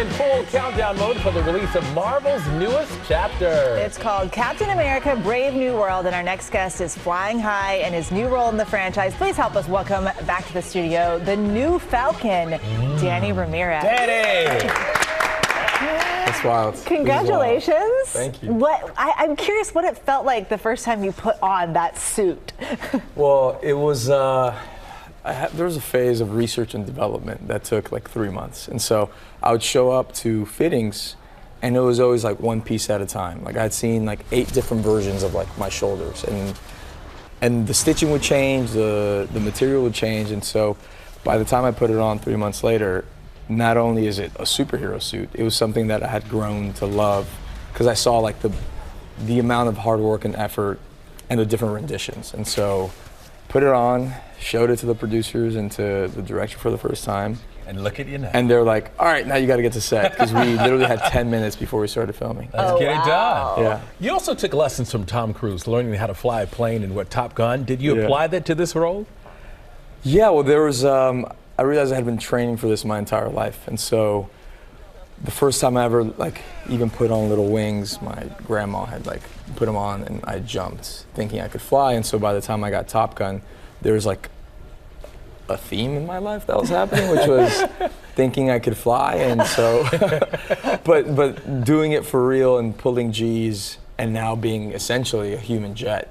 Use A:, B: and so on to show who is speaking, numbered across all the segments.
A: in full countdown mode for the release of Marvel's newest chapter.
B: It's called Captain America: Brave New World, and our next guest is flying high in his new role in the franchise. Please help us welcome back to the studio the new Falcon, Danny Ramirez.
A: Danny!
C: That's wild.
B: Congratulations.
C: Thank you.
B: I'm curious what it felt like the first time you put on that suit.
C: Well, it was, there was a phase of research and development that took like 3 months. And so I would show up to fittings and it was always like one piece at a time. Like I'd seen like 8 different versions of like my shoulders, and the stitching would change, the material would change. And so by the time I put it on 3 months later, not only is it a superhero suit, it was something that I had grown to love because I saw like the amount of hard work and effort and the different renditions. And so put it on, showed it to the producers and to the director for the first time.
A: And look at you now.
C: And they're like, all right, now you got to get to set, because we literally had 10 minutes before we started filming.
A: Let's get it done.
C: Yeah.
A: You also took lessons from Tom Cruise, learning how to fly a plane and Top Gun. Did you apply that to this role?
C: Yeah, well, there was, I realized I had been training for this my entire life. And so the first time I ever like even put on little wings, my grandma had like put them on and I jumped thinking I could fly. And so by the time I got Top Gun, there was like a theme in my life that was happening, which was thinking I could fly. And so, but doing it for real and pulling G's and now being essentially a human jet,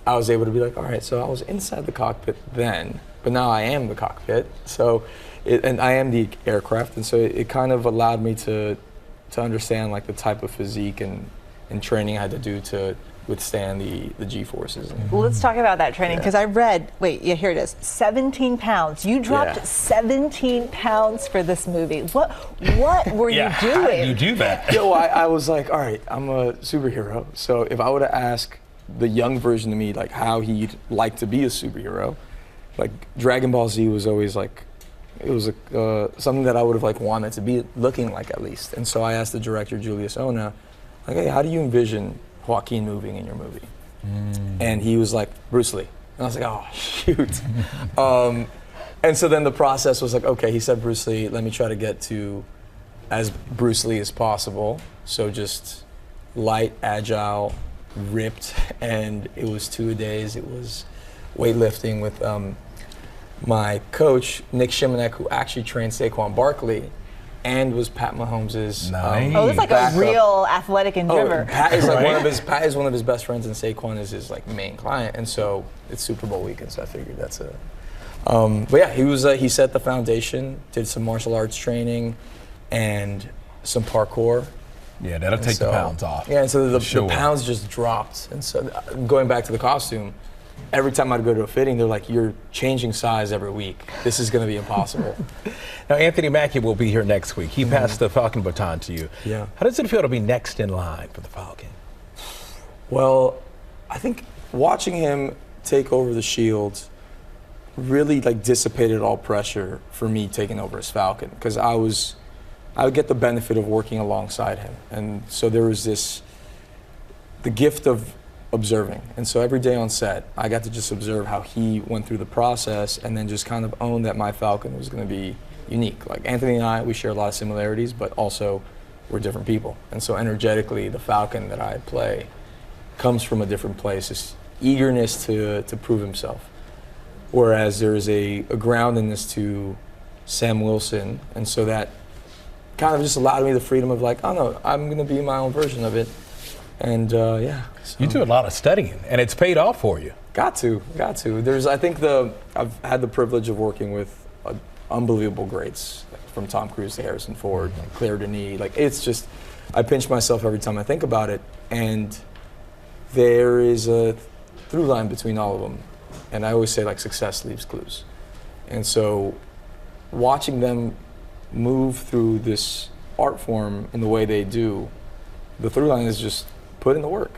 C: I was able to be like, all right, so I was inside the cockpit then, but now I am the cockpit. So, and I am the aircraft, and so it kind of allowed me to understand like the type of physique and training I had to do to withstand the G-forces.
B: Well, let's talk about that training, because I read, here it is, 17 pounds. You dropped 17 pounds for this movie. What were you doing?
A: How did you do that?
C: Yo, I was like, all right, I'm a superhero. So if I would have asked the young version of me like how he'd like to be a superhero, like Dragon Ball Z was always like, it was something that I would have like wanted to be looking like at least. And so I asked the director, Julius Ona, like, hey, how do you envision Joaquin moving in your movie? And he was like, Bruce Lee. And I was like, oh, shoot. And so then the process was like, okay, he said Bruce Lee, let me try to get to as Bruce Lee as possible. So just light, agile, ripped, and it was 2-a-days. It was weightlifting with my coach, Nick Shimonek, who actually trained Saquon Barkley and was Pat Mahomes'
B: it's like
C: backup.
B: A real athletic endeavor.
C: Pat is like Pat is one of his best friends, and Saquon is his like main client, and so it's Super Bowl weekend, so I figured that's a. But yeah, he set the foundation, did some martial arts training, and some parkour.
A: Yeah, that'll take the pounds off.
C: Yeah, and so the pounds just dropped, and so going back to the costume, every time I'd go to a fitting, they're like, you're changing size every week. This is going to be impossible.
A: Now, Anthony Mackie will be here next week. He passed the Falcon baton to you.
C: Yeah.
A: How does it feel to be next in line for the Falcon?
C: Well, I think watching him take over the Shield really like dissipated all pressure for me taking over as Falcon, because I would get the benefit of working alongside him. And so there was the gift of observing. And so every day on set, I got to just observe how he went through the process and then just kind of own that my Falcon was going to be unique. Like Anthony and I, we share a lot of similarities, but also we're different people. And so energetically, the Falcon that I play comes from a different place, this eagerness to prove himself. Whereas there is a groundedness to Sam Wilson, and so that kind of just allowed me the freedom of like, oh no, I'm going to be my own version of it. And yeah. So.
A: You do a lot of studying, and it's paid off for you.
C: Got to. I think I've had the privilege of working with unbelievable greats, like from Tom Cruise to Harrison Ford, like Claire Denis. Like it's just, I pinch myself every time I think about it. And there is a through line between all of them. And I always say like success leaves clues. And so watching them move through this art form in the way they do, the through line is just put in the work.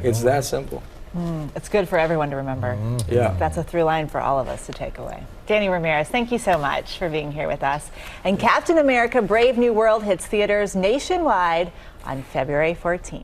C: It's that simple.
B: It's good for everyone to remember.
C: Yeah.
B: That's a through line for all of us to take away. Danny Ramirez, thank you so much for being here with us. And Captain America: Brave New World hits theaters nationwide on February 14th.